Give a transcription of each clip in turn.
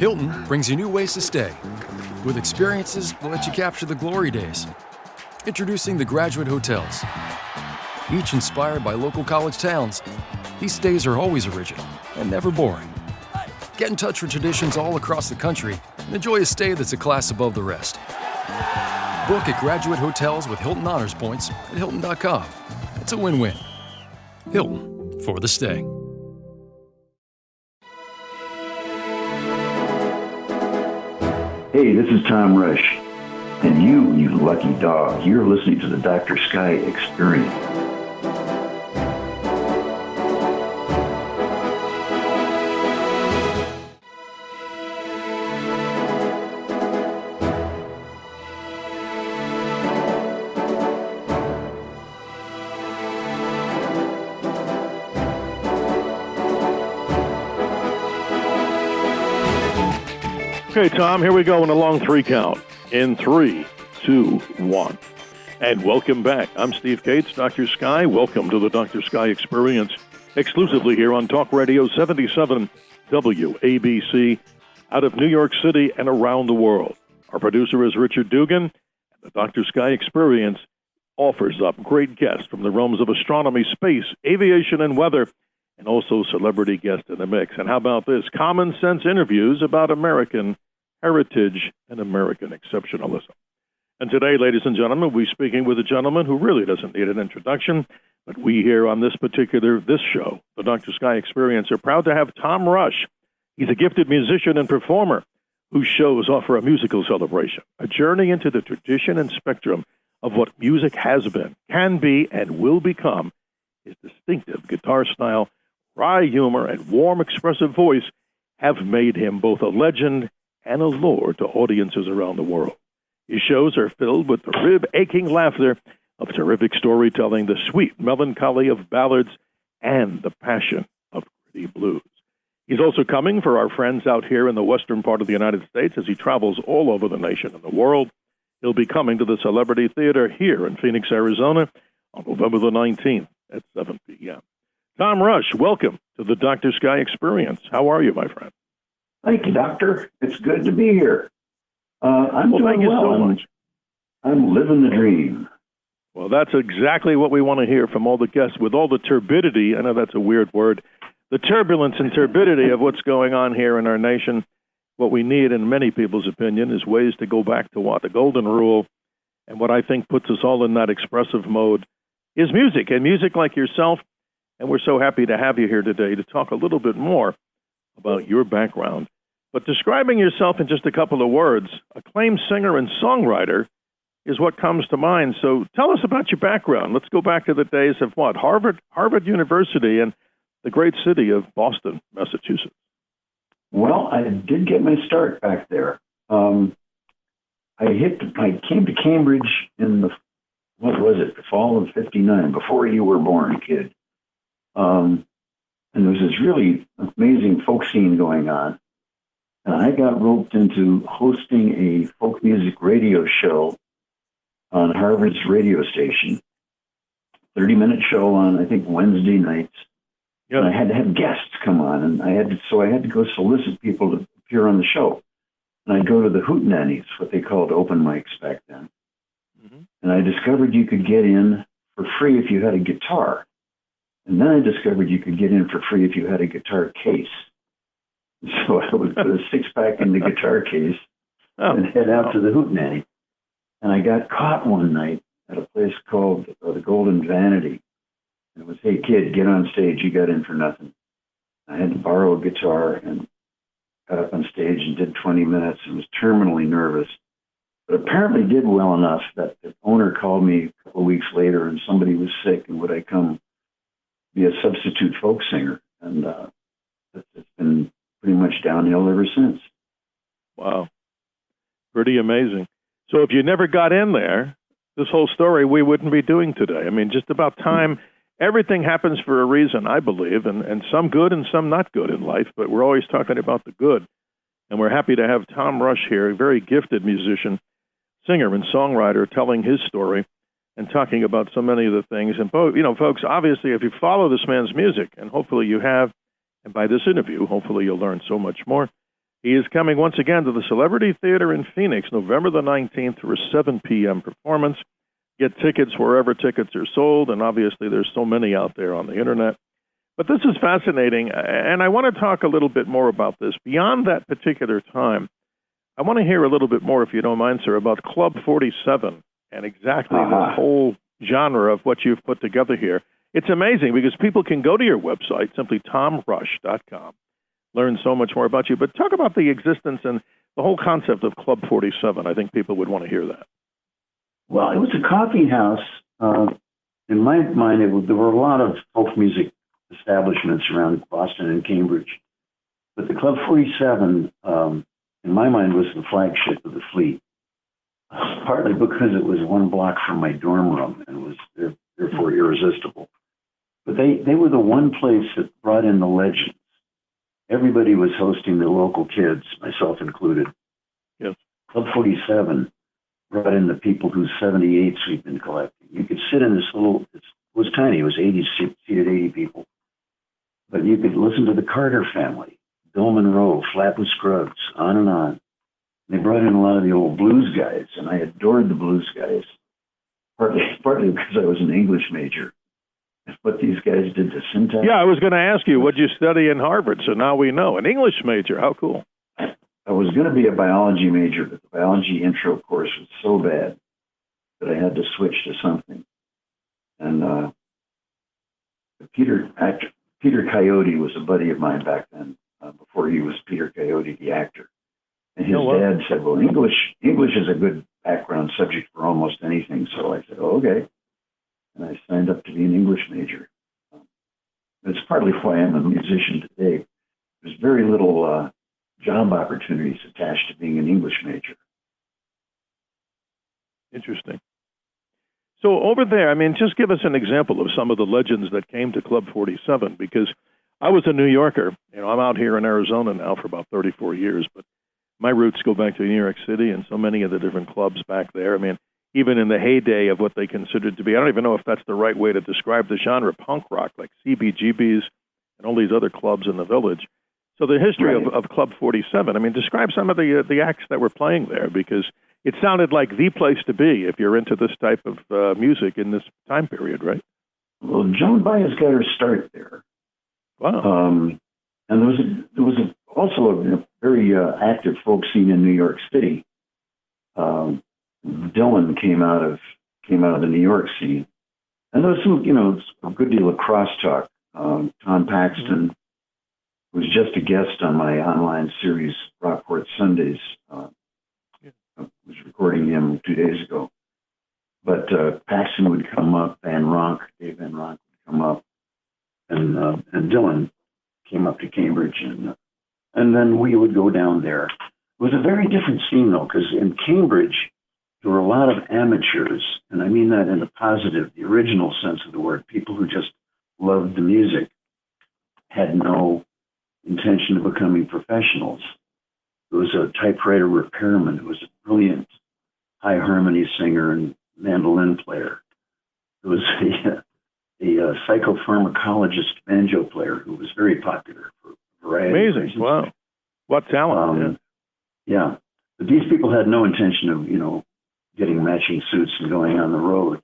Hilton brings you new ways to stay, with experiences that let you capture the glory days. Introducing the Graduate Hotels. Each inspired by local college towns, these stays are always original and never boring. Get in touch with traditions all across the country and enjoy a stay that's a class above the rest. Book at Graduate Hotels with Hilton Honors Points at Hilton.com. It's a win-win. Hilton, for the stay. Hey, this is Tom Rush. And you lucky dog, you're listening to the Dr. Sky Experience. Okay, Tom, here we go in a long three count. In 3, 2, 1. And welcome back. I'm Steve Cates, Dr. Sky. Welcome to the Dr. Sky Experience, exclusively here on Talk Radio 77 WABC, out of New York City and around the world. Our producer is Richard Dugan. The Dr. Sky Experience offers up great guests from the realms of astronomy, space, aviation, and weather, and also celebrity guests in the mix. And how about this? Common sense interviews about American heritage and American exceptionalism. And today, ladies and gentlemen, we're speaking with a gentleman who really doesn't need an introduction, but we here on this show, the Dr. Sky Experience, are proud to have Tom Rush. He's a gifted musician and performer whose shows offer a musical celebration, a journey into the tradition and spectrum of what music has been, can be, and will become. His distinctive guitar style, wry humor, and warm, expressive voice have made him both a legend and a lure to audiences around the world. His shows are filled with the rib-aching laughter of terrific storytelling, the sweet melancholy of ballads, and the passion of gritty blues. He's also coming for our friends out here in the western part of the United States as he travels all over the nation and the world. He'll be coming to the Celebrity Theater here in Phoenix, Arizona on November the 19th at 7 p.m. Tom Rush, welcome to the Dr. Sky Experience. How are you, my friend? Thank you, Doctor. It's good to be here. I'm doing thank you well. so much. I'm living the dream. Well, that's exactly what we want to hear from all the guests with all the turbidity. I know that's a weird word. The turbulence and turbidity of what's going on here in our nation. What we need, in many people's opinion, is ways to go back to what? The golden rule. And what I think puts us all in that expressive mode is music, and music like yourself. And we're so happy to have you here today to talk a little bit more about your background. But describing yourself in just a couple of words, acclaimed singer and songwriter is what comes to mind. So tell us about your background. Let's go back to the days of what? Harvard University and the great city of Boston, Massachusetts. Well, I did get my start back there. I came to Cambridge in the fall of '59, before you were born, kid. And there was this really amazing folk scene going on. And I got roped into hosting a folk music radio show on Harvard's radio station. 30-minute show on, I think, Wednesday nights. Yep. And I had to have guests come on, and I had to go solicit people to appear on the show. And I'd go to the hootenannies, what they called open mics back then. Mm-hmm. And I discovered you could get in for free if you had a guitar. And then I discovered you could get in for free if you had a guitar case. So I would put a six-pack in the guitar case and head out to the hootenanny. And I got caught one night at a place called the Golden Vanity. And it was, hey, kid, get on stage. You got in for nothing. I had to borrow a guitar and got up on stage and did 20 minutes and was terminally nervous. But apparently did well enough that the owner called me a couple of weeks later and somebody was sick and would I come be a substitute folk singer. And it's been pretty much downhill ever since. Wow. Pretty amazing. So if you never got in there, this whole story we wouldn't be doing today. I mean, just about time. Everything happens for a reason, I believe, and some good and some not good in life, but we're always talking about the good. And we're happy to have Tom Rush here, a very gifted musician, singer and songwriter, telling his story and talking about so many of the things. And, folks, obviously, if you follow this man's music, and hopefully you have, and by this interview, hopefully you'll learn so much more. He is coming once again to the Celebrity Theater in Phoenix, November the 19th for a 7 p.m. performance. Get tickets wherever tickets are sold, and obviously there's so many out there on the internet. But this is fascinating, and I want to talk a little bit more about this. Beyond that particular time, I want to hear a little bit more, if you don't mind, sir, about Club 47 and exactly the whole genre of what you've put together here. It's amazing because people can go to your website, simply tomrush.com, learn so much more about you. But talk about the existence and the whole concept of Club 47. I think people would want to hear that. Well, it was a coffee house. In my mind, there were a lot of folk music establishments around Boston and Cambridge. But the Club 47, in my mind, was the flagship of the fleet, partly because it was one block from my dorm room and was therefore irresistible. But they were the one place that brought in the legends. Everybody was hosting the local kids, myself included. Yes. Club 47 brought in the people whose 78s we've been collecting. You could sit in this it was tiny, it was seated 80 people. But you could listen to the Carter family, Bill Monroe, Flatbush Scruggs, on and on. They brought in a lot of the old blues guys, and I adored the blues guys, partly because I was an English major. What these guys did to syntax. Yeah, I was going to ask you, what did you study in Harvard? So now we know. An English major. How cool. I was going to be a biology major, but the biology intro course was so bad that I had to switch to something. And Peter Coyote was a buddy of mine back then, before he was Peter Coyote, the actor. And his dad said, well, English is a good background subject for almost anything. So I said, oh, okay. And I signed up to be an English major. It's partly why I'm a musician today. There's very little job opportunities attached to being an English major. Interesting. So over there, I mean, just give us an example of some of the legends that came to Club 47, because I was a New Yorker. I'm out here in Arizona now for about 34 years, but my roots go back to New York City and so many of the different clubs back there. I mean, even in the heyday of what they considered to be, I don't even know if that's the right way to describe the genre, punk rock, like CBGB's and all these other clubs in the village. So the history of Club 47, I mean, describe some of the acts that were playing there, because it sounded like the place to be if you're into this type of music in this time period, right? Well, Joan Baez got her start there. Wow. And there was also a very active folk scene in New York City. Dylan came out of the New York scene, and there was some, a good deal of crosstalk. Tom Paxton was just a guest on my online series, Rockport Sundays. I was recording him 2 days ago, but Paxton would come up, Dave Van Ronk would come up, and Dylan came up to Cambridge, and then we would go down there. It was a very different scene though, because in Cambridge, there were a lot of amateurs, and I mean that in a positive, the original sense of the word, people who just loved the music, had no intention of becoming professionals. There was a typewriter repairman who was a brilliant high harmony singer and mandolin player. There was a psychopharmacologist banjo player who was very popular for a variety of reasons. Amazing, wow. What talent. Yeah. But these people had no intention of, getting matching suits and going on the road.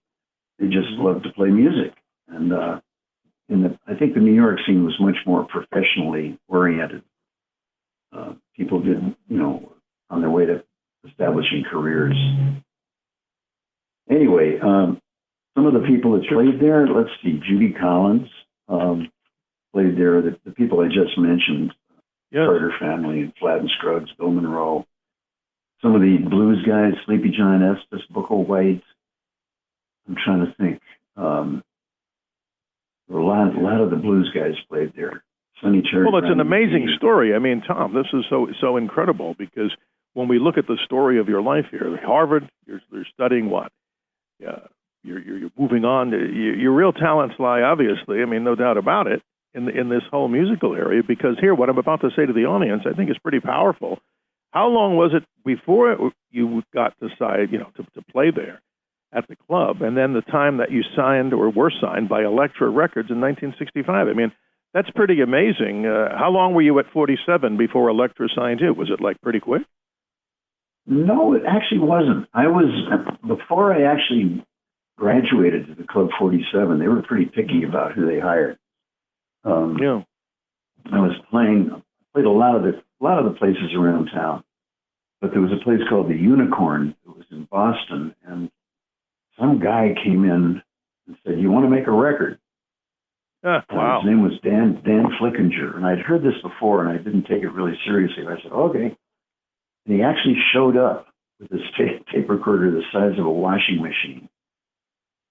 They just loved to play music. And I think the New York scene was much more professionally oriented. People did, on their way to establishing careers. Anyway, some of the people that played there, let's see, Judy Collins played there. The people I just mentioned, Carter family, and Flatbush Scruggs, Bill Monroe. Some of the blues guys, Sleepy John Estes, Booker White. I'm trying to think. A lot of the blues guys played there. Sonny Cherry. Well, it's an amazing story. I mean, Tom, this is so incredible, because when we look at the story of your life here, Harvard, you're studying what? Yeah, you're moving on. Your real talents lie, obviously. I mean, no doubt about it, in this whole musical area. Because here, what I'm about to say to the audience, I think is pretty powerful. How long was it before you got decided, to play there at the club, and then the time that you signed or were signed by Elektra Records in 1965? I mean, That's pretty amazing. How long were you at 47 before Elektra signed you? Was it like pretty quick? No, it actually wasn't. Before I actually graduated to the Club 47, they were pretty picky about who they hired. Yeah. I played a lot of the places around town, but there was a place called the Unicorn. It was in Boston, and some guy came in and said, "You want to make a record?" Wow. His name was Dan Flickinger, and I'd heard this before, and I didn't take it really seriously. I said, "Okay." And he actually showed up with this tape recorder the size of a washing machine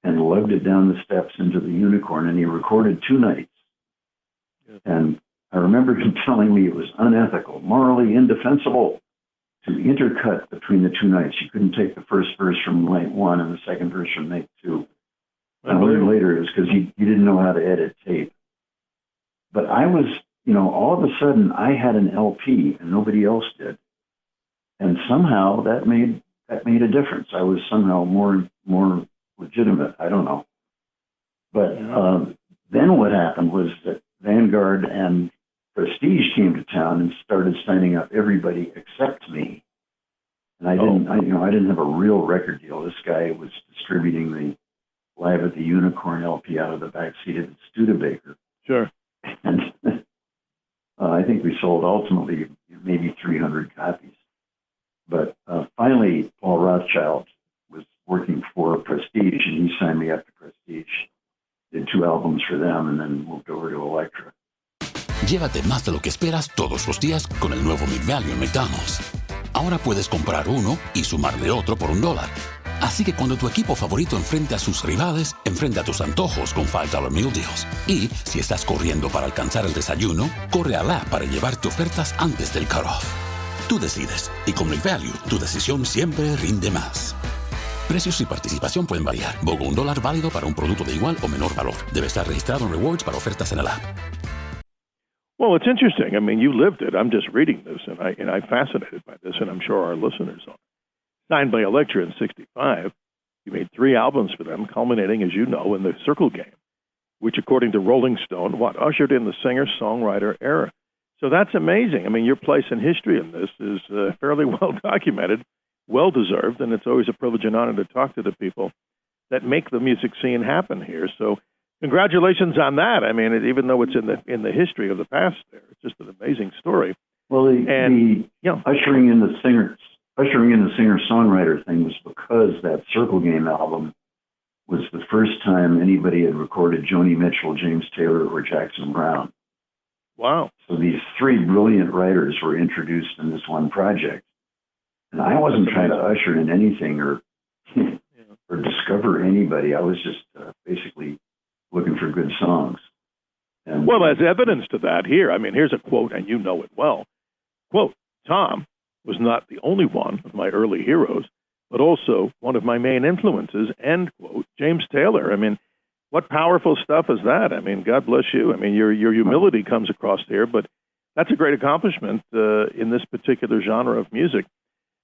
and lugged it down the steps into the Unicorn, and he recorded 2 nights. Yeah. And I remember him telling me it was unethical, morally indefensible to intercut between the 2 nights. You couldn't take the first verse from night 1 and the second verse from night 2. I learned later it was because he didn't know how to edit tape. But I was, all of a sudden I had an LP and nobody else did. And somehow that made a difference. I was somehow more legitimate. I don't know. But then what happened was that Vanguard and Prestige came to town and started signing up everybody except me. And I didn't have a real record deal. This guy was distributing the Live at the Unicorn LP out of the back seat of the Studebaker. Sure. And I think we sold ultimately maybe 300 copies. But finally, Paul Rothschild was working for Prestige, and he signed me up to Prestige. Did 2 albums for them, and then moved over to Elektra. Llévate más de lo que esperas todos los días con el nuevo Mid Value en McDonald's. Ahora puedes comprar uno y sumarle otro por $1. Así que cuando tu equipo favorito enfrente a sus rivales, enfrenta tus antojos con $5 Meal Deals. Y si estás corriendo para alcanzar el desayuno, corre al app para llevarte ofertas antes del cutoff. Tú decides, y con Mid Value, tu decisión siempre rinde más. Precios y participación pueden variar. BOGO $1 válido para un producto de igual o menor valor. Debe estar registrado en Rewards para ofertas en el app. Well, it's interesting. I mean, you lived it. I'm just reading this, and I'm fascinated by this, and I'm sure our listeners are. Signed by Elektra in '65, you made 3 albums for them, culminating, as you know, in the Circle Game, which, according to Rolling Stone, ushered in the singer-songwriter era. So that's amazing. I mean, your place in history in this is fairly well documented, well deserved, and it's always a privilege and honor to talk to the people that make the music scene happen here. So congratulations on that. I mean, even though it's in the history of the past there, it's just an amazing story. Well, the ushering in the singer-songwriter thing was because that Circle Game album was the first time anybody had recorded Joni Mitchell, James Taylor, or Jackson Browne. Wow. So these 3 brilliant writers were introduced in this one project. And I wasn't trying to usher in anything or discover anybody. I was just basically looking for good songs. And, well, as evidence to that here, I mean, here's a quote, and you know it well. Quote, Tom was not the only one of my early heroes, but also one of my main influences, end quote. James Taylor. I mean, what powerful stuff is that? I mean, God bless you. I mean, your humility comes across here, but that's a great accomplishment in this particular genre of music.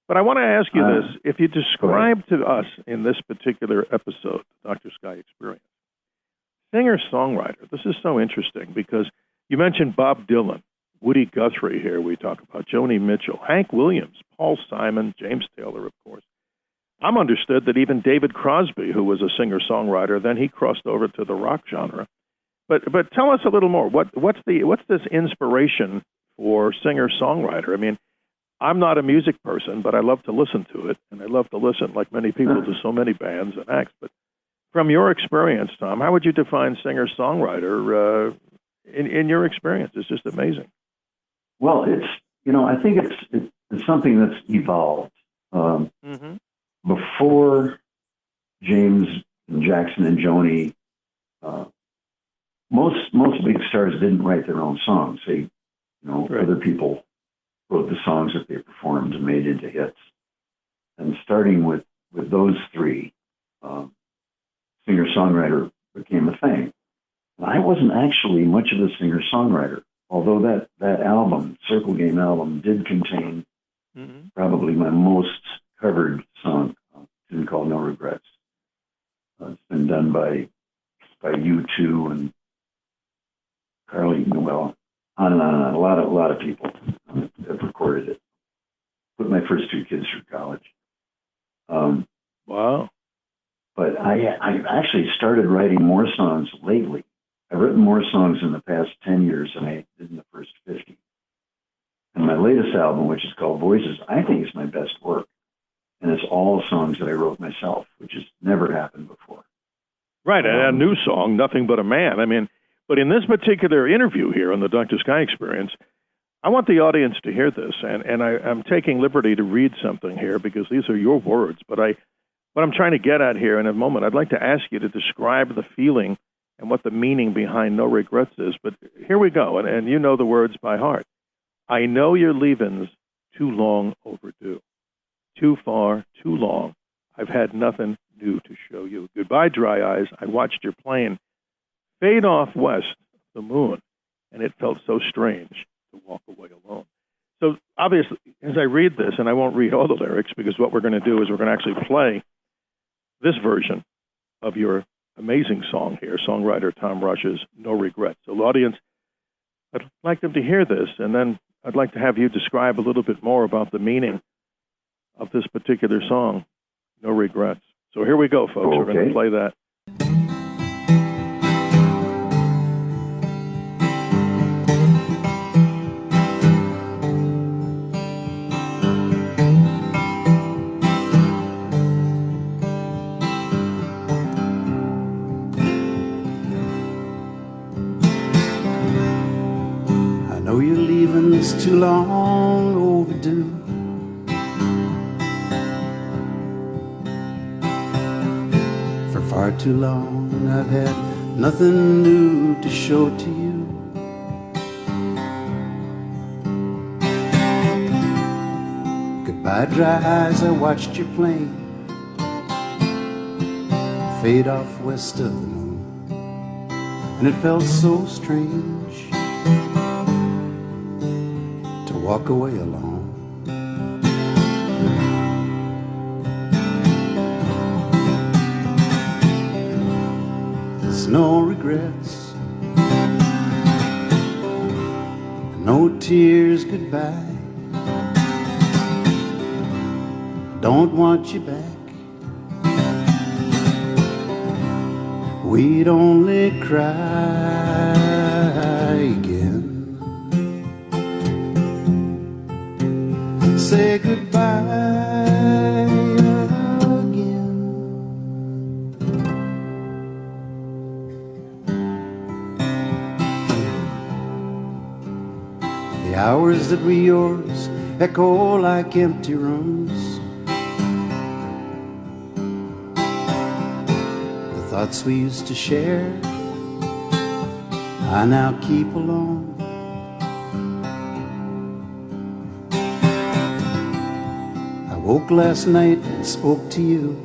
But I want to ask you this. If you describe to us in this particular episode, Dr. Sky Experience, singer-songwriter, this is so interesting because you mentioned Bob Dylan, Woody Guthrie here we talk about, Joni Mitchell, Hank Williams, Paul Simon, James Taylor, of course. I'm understood that even David Crosby, who was a singer-songwriter, then he crossed over to the rock genre. But tell us a little more. What's this inspiration for singer-songwriter? I mean, I'm not a music person, but I love to listen to it, and I love to listen, like many people, to so many bands and acts. But from your experience, Tom, how would you define singer-songwriter in your experience? It's just amazing. Well, I think it's something that's evolved. Before James and Jackson and Joni, most big stars didn't write their own songs. Other people wrote the songs that they performed and made into hits. And starting with those 3, singer-songwriter became a thing. And I wasn't actually much of a singer-songwriter, although that album, Circle Game album, did contain probably my most covered song, tune called No Regrets. It's been done by U2 and a Carly Noel, on and on and on. A lot of people have recorded it. Put my first 2 kids through college. Wow. But I actually started writing more songs lately. I've written more songs in the past 10 years than I did in the first 50. And my latest album, which is called Voices, I think is my best work. And it's all songs that I wrote myself, which has never happened before. Right, and a new song, Nothing But a Man. I mean, but in this particular interview here on the Dr. Sky Experience, I want the audience to hear this, and I'm taking liberty to read something here because these are your words, but what I'm trying to get at here in a moment, I'd like to ask you to describe the feeling and what the meaning behind No Regrets is. But here we go, and you know the words by heart. I know your leaving's too long overdue. Too far, too long. I've had nothing new to show you. Goodbye, dry eyes. I watched your plane fade off west of the moon, and it felt so strange to walk away alone. So obviously, as I read this, and I won't read all the lyrics because what we're going to do is we're going to actually play this version of your amazing song here, songwriter Tom Rush's No Regrets. So audience, I'd like them to hear this, and then I'd like to have you describe a little bit more about the meaning of this particular song, No Regrets. So here we go, folks. Okay. We're going to play that. I know your leaving's too long overdue. For far too long I've had nothing new to show to you. Goodbye, dry eyes, I watched your plane fade off west of the moon, and it felt so strange to walk away alone. There's no regrets, no tears goodbye. Don't want you back. We'd only cry again. Say goodbye again. The hours that were yours echo like empty rooms. The thoughts we used to share I now keep alone. I woke last night and spoke to you,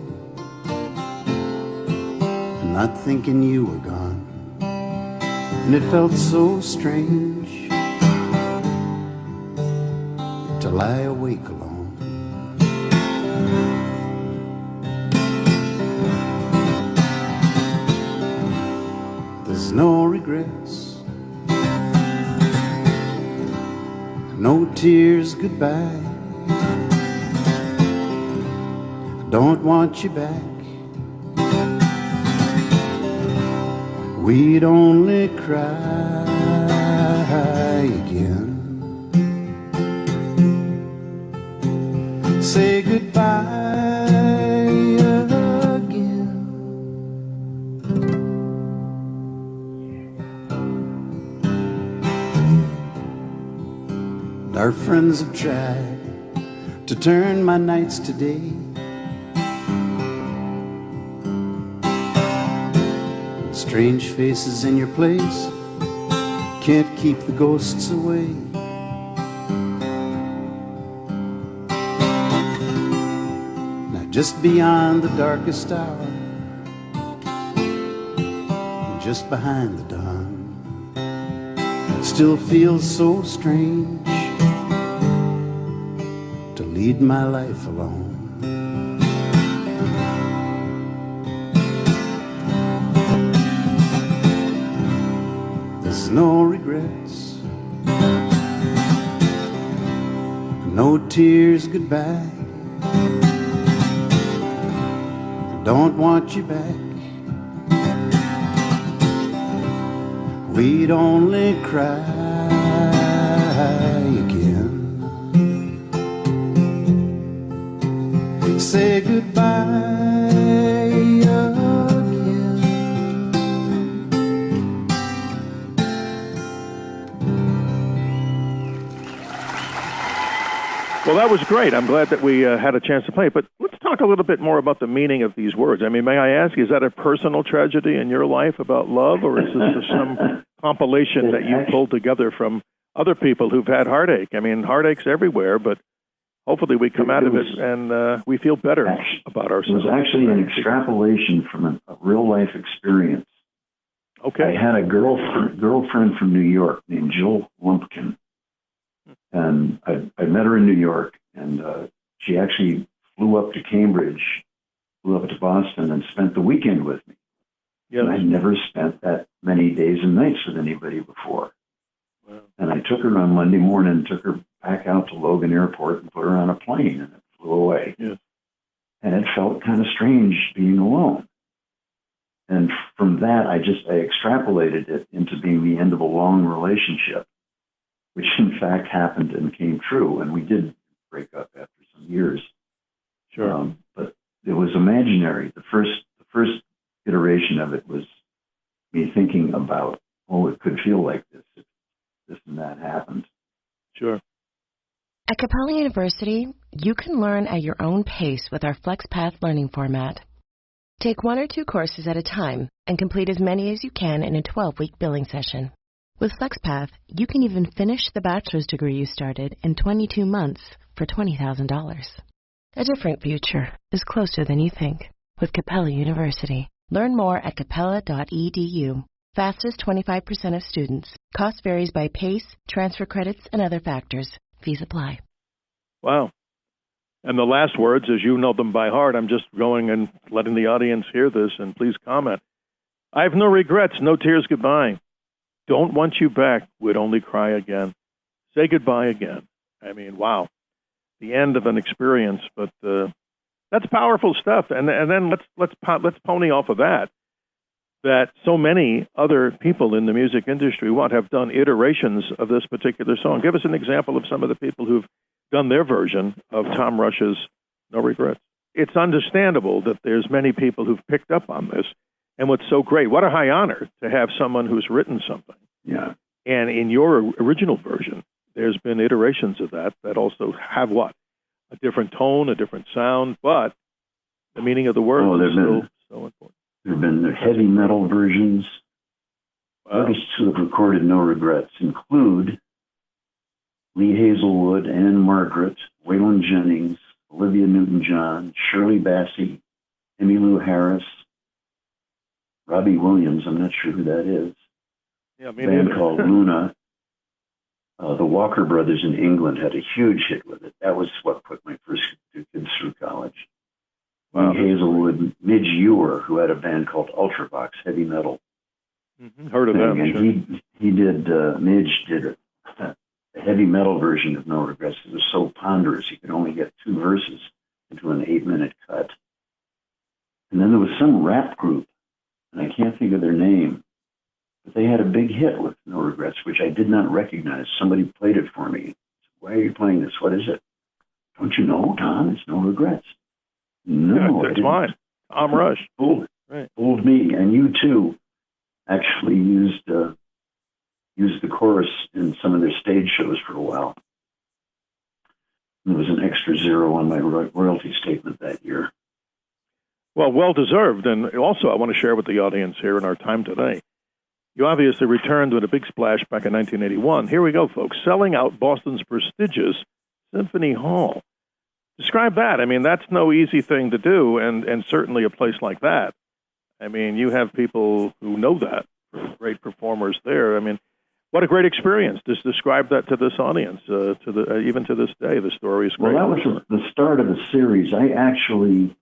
not thinking you were gone, and it felt so strange to lie awake alone. There's no regrets, no tears goodbye. Don't want you back. We'd only cry again. Say goodbye again. Our friends have tried to turn my nights to day. Strange faces in your place can't keep the ghosts away. Now just beyond the darkest hour, just behind the dawn, it still feels so strange to lead my life alone. There's no regrets, no tears goodbye. I don't want you back. We'd only cry again. Say goodbye again. Well, that was great. I'm glad that we had a chance to play it. But let's talk a little bit more about the meaning of these words. I mean, may I ask, is that a personal tragedy in your life about love, or is this just some compilation that you pulled together from other people who've had heartache? I mean, heartache's everywhere, but hopefully we come out of it and we feel better about ourselves. It was actually an extrapolation from a real-life experience. Okay. I had a girlfriend from New York named Jill Lumpkin, and I met her in New York, and she actually flew up to Cambridge, flew up to Boston, and spent the weekend with me. Yes. And I'd never spent that many days and nights with anybody before. Wow. And I took her on Monday morning, took her back out to Logan Airport and put her on a plane, and it flew away. Yes. And it felt kind of strange being alone. And from that, I extrapolated it into being the end of a long relationship, which in fact happened and came true. And we did break up after some years. Sure. But it was imaginary. The first iteration of it was me thinking about, oh, it could feel like this if this and that happened. Sure. At Capella University, you can learn at your own pace with our FlexPath learning format. Take 1 or 2 courses at a time and complete as many as you can in a 12-week billing session. With FlexPath, you can even finish the bachelor's degree you started in 22 months for $20,000. A different future is closer than you think with Capella University. Learn more at capella.edu. Fastest 25% of students. Cost varies by pace, transfer credits, and other factors. Fees apply. Wow. And the last words, as you know them by heart, I'm just going and letting the audience hear this, and please comment. I have no regrets, no tears goodbye. Don't want you back, would only cry again. Say goodbye again. I mean, wow. The end of an experience, but that's powerful stuff. And then let's pony off of that so many other people in the music industry have done iterations of this particular song. Give us an example of some of the people who've done their version of Tom Rush's No Regrets. It's understandable that there's many people who've picked up on this. And what's so great, what a high honor to have someone who's written something. Yeah. And in your original version, there's been iterations of that also have what? A different tone, a different sound, but the meaning of the words is still so important. There have been heavy metal versions. Wow. Artists who have recorded No Regrets include Lee Hazelwood, Ann Margaret, Waylon Jennings, Olivia Newton-John, Shirley Bassey, Emmylou Harris, Robbie Williams, I'm not sure who that is. Yeah, A band called Luna. The Walker Brothers in England had a huge hit with it. That was what put my first 2 kids through college. Wow. Lee Hazelwood, Midge Ure, who had a band called Ultravox, heavy metal. Mm-hmm. Heard of them, and sure. Midge did a heavy metal version of No Regrets. It was so ponderous, you could only get 2 verses into an 8-minute cut. And then there was some rap group, and I can't think of their name, but they had a big hit with No Regrets, which I did not recognize. Somebody played it for me. Why are you playing this? What is it? Don't you know, Tom? It's No Regrets. No, that's fine. Tom Rush. Fooled me, and you too actually used the chorus in some of their stage shows for a while. There was an extra 0 on my royalty statement that year. Well, well-deserved. And also I want to share with the audience here in our time today, you obviously returned with a big splash back in 1981. Here we go, folks. Selling out Boston's prestigious Symphony Hall. Describe that. I mean, that's no easy thing to do, and certainly a place like that. I mean, you have people who know that, great performers there. I mean, what a great experience. Just describe that to this audience, even to this day. The story is great. Well, that was the start of a series. I actually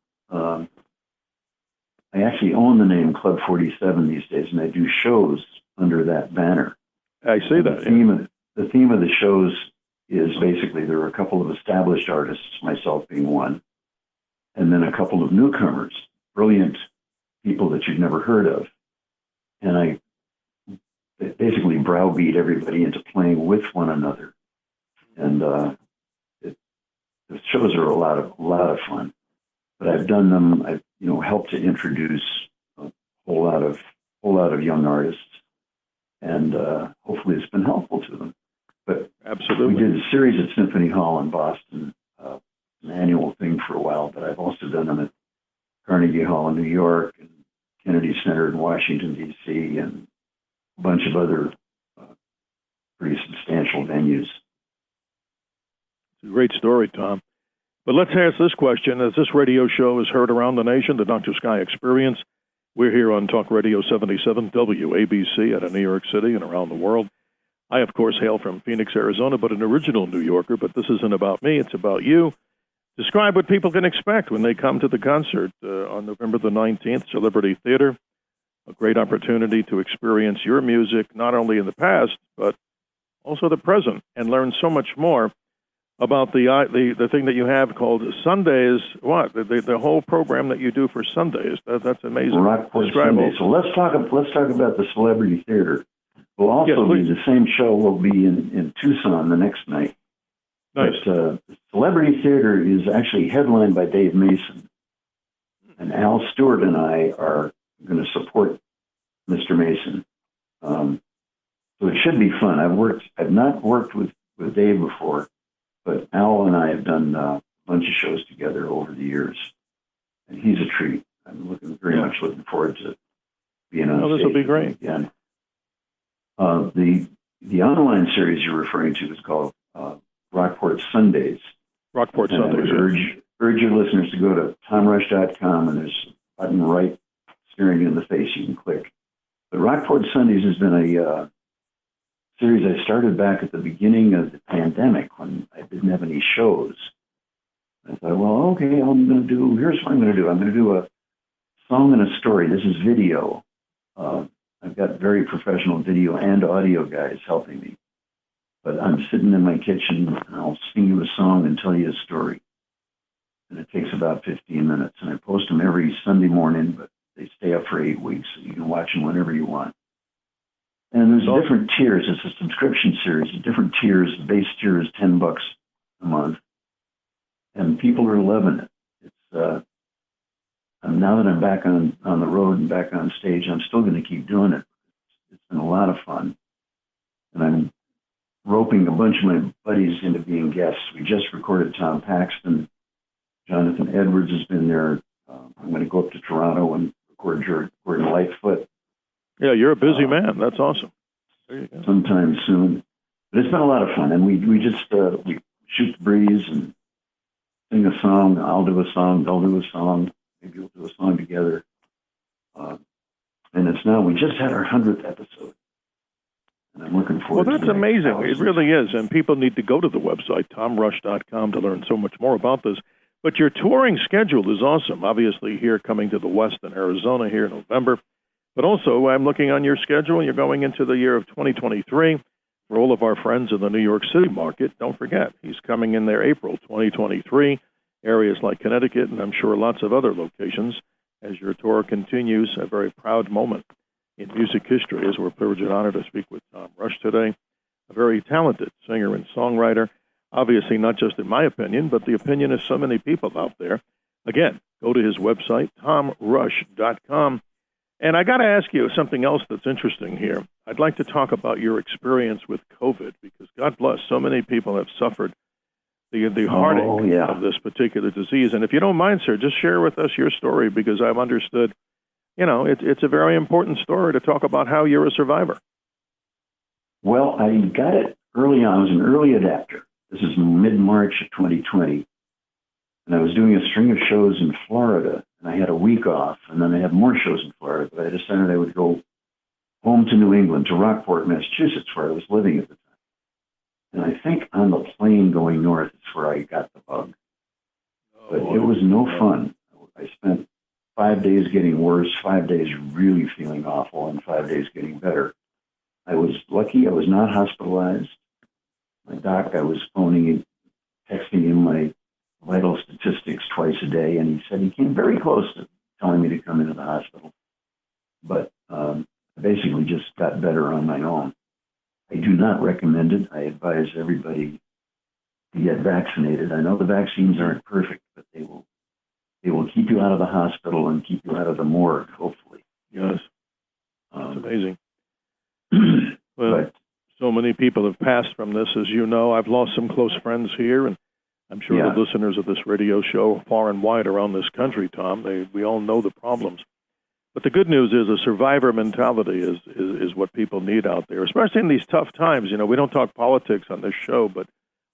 own the name Club 47 these days, and I do shows under that banner. I see that. The theme of the shows is basically there are a couple of established artists, myself being one, and then a couple of newcomers, brilliant people that you've never heard of. And I basically browbeat everybody into playing with one another. And the shows are a lot of fun. But I've done them. I've helped to introduce a whole lot of young artists, and hopefully it's been helpful to them. But absolutely, we did a series at Symphony Hall in Boston, an annual thing for a while. But I've also done them at Carnegie Hall in New York and Kennedy Center in Washington D.C. and a bunch of other pretty substantial venues. It's a great story, Tom. But let's ask this question. As this radio show is heard around the nation, the Dr. Sky Experience, we're here on Talk Radio 77 WABC out of New York City and around the world. I, of course, hail from Phoenix, Arizona, but an original New Yorker. But this isn't about me. It's about you. Describe what people can expect when they come to the concert on November the 19th, Celebrity Theater. A great opportunity to experience your music, not only in the past, but also the present, and learn so much more about the thing that you have called Sundays. What the whole program that you do for Sundays? That's amazing. Rockport Sundays. So let's talk about the Celebrity Theater. Will also be the same show. Will be in Tucson the next night. Nice. But Celebrity Theater is actually headlined by Dave Mason, and Al Stewart and I are going to support Mr. Mason. So it should be fun. I've not worked with Dave before, but Al and I have done a bunch of shows together over the years, and he's a treat. I'm very much looking forward to being on stage. This will be great. Again. The online series you're referring to is called Rockport Sundays. Rockport and Sundays. I would urge your listeners to go to tomrush.com, and there's a button right staring you in the face you can click. But Rockport Sundays has been a series I started back at the beginning of the pandemic when I didn't have any shows. I thought, well, okay, here's what I'm going to do. I'm going to do a song and a story. This is video. I've got very professional video and audio guys helping me. But I'm sitting in my kitchen, and I'll sing you a song and tell you a story. And it takes about 15 minutes. And I post them every Sunday morning, but they stay up for 8 weeks, so you can watch them whenever you want. And there's different tiers. It's a subscription series, different tiers. The base tier is $10 a month. And people are loving it. It's now that I'm back on the road and back on stage, I'm still going to keep doing it. It's been a lot of fun. And I'm roping a bunch of my buddies into being guests. We just recorded Tom Paxton. Jonathan Edwards has been there. I'm going to go up to Toronto and record Gordon Lightfoot. Yeah, you're a busy man. That's awesome. There you go. Sometime soon. But it's been a lot of fun. And we just we shoot the breeze and sing a song. I'll do a song. They'll do a song. Maybe we'll do a song together. And we just had our 100th episode. And I'm looking forward to it. Well, that's amazing. It really is. And people need to go to the website, tomrush.com, to learn so much more about this. But your touring schedule is awesome. Obviously, here coming to the West in Arizona here in November. But also, I'm looking on your schedule. You're going into the year of 2023. For all of our friends in the New York City market, don't forget, he's coming in there April 2023. Areas like Connecticut, and I'm sure lots of other locations. As your tour continues, a very proud moment in music history, as we're privileged and honored to speak with Tom Rush today, a very talented singer and songwriter, obviously not just in my opinion, but the opinion of so many people out there. Again, go to his website, tomrush.com. And I got to ask you something else that's interesting here. I'd like to talk about your experience with COVID, because God bless, so many people have suffered the heartache of this particular disease. And if you don't mind, sir, just share with us your story, because I've understood, it's a very important story to talk about how you're a survivor. Well, I got it early on. I was an early adapter. This is mid-March of 2020. And I was doing a string of shows in Florida, and I had a week off, and then I had more shows in Florida, but I decided I would go home to New England, to Rockport, Massachusetts, where I was living at the time. And I think on the plane going north is where I got the bug. But it was no fun. I spent 5 days getting worse, 5 days really feeling awful, and 5 days getting better. I was lucky I was not hospitalized. My doc, I was phoning, texting him my vital statistics twice a day, and he said he came very close to telling me to come into the hospital. But I basically just got better on my own. I do not recommend it. I advise everybody to get vaccinated. I know the vaccines aren't perfect, but they will keep you out of the hospital and keep you out of the morgue, hopefully. Yes. It's amazing. Well, but so many people have passed from this, as you know. I've lost some close friends here, and I'm sure the listeners of this radio show far and wide around this country, Tom, we all know the problems. But the good news is a survivor mentality is what people need out there, especially in these tough times. You know, we don't talk politics on this show, but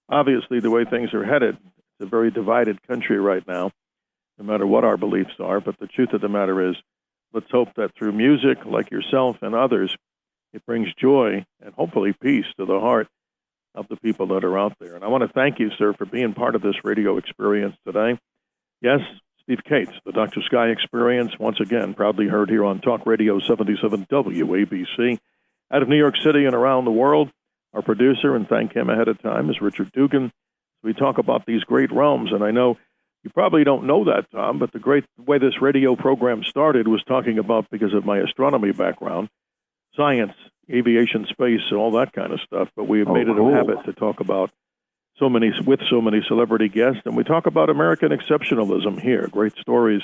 obviously the way things are headed, it's a very divided country right now, no matter what our beliefs are. But the truth of the matter is, let's hope that through music like yourself and others, it brings joy and hopefully peace to the heart of the people that are out there. And I want to thank you, sir, for being part of this radio experience today. Yes, Steve Cates, the Dr. Sky Experience, once again, proudly heard here on Talk Radio 77 WABC. Out of New York City and around the world, our producer, and thank him ahead of time, is Richard Dugan. We talk about these great realms, and I know you probably don't know that, Tom, but the great way this radio program started was talking about, because of my astronomy background, science, aviation, space, and all that kind of stuff. But we have made it a habit to talk about so many celebrity guests, and we talk about American exceptionalism here, great stories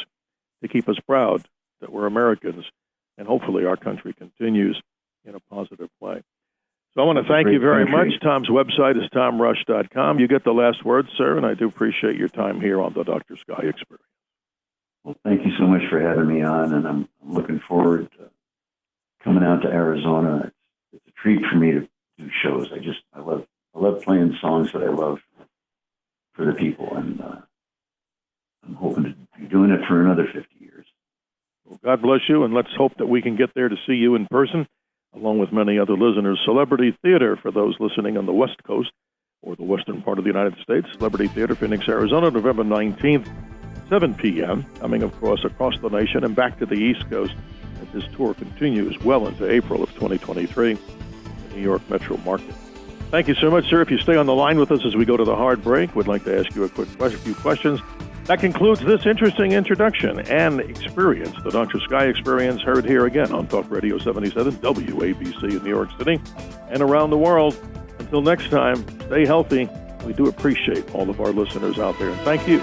to keep us proud that we're Americans, and hopefully our country continues in a positive way. So I want to thank you very much. Tom's website is tomrush.com. You get the last word, sir, and I do appreciate your time here on the Dr. Sky Experience. Well, thank you so much for having me on, and I'm looking forward to coming out to Arizona. It's a treat for me to do shows. I love playing songs that I love for the people, and I'm hoping to be doing it for another 50 years. Well, God bless you, and let's hope that we can get there to see you in person, along with many other listeners. Celebrity Theater, for those listening on the West Coast or the western part of the United States. Celebrity Theater, Phoenix, Arizona, November 19th, 7 p.m., coming, of course, across the nation and back to the East Coast as this tour continues well into April of 2023 in the New York metro market. Thank you so much, sir. If you stay on the line with us as we go to the hard break, we'd like to ask you a few questions. That concludes this interesting introduction and experience, the Dr. Sky Experience, heard here again on Talk Radio 77 WABC in New York City and around the world. Until next time, stay healthy. We do appreciate all of our listeners out there, and thank you.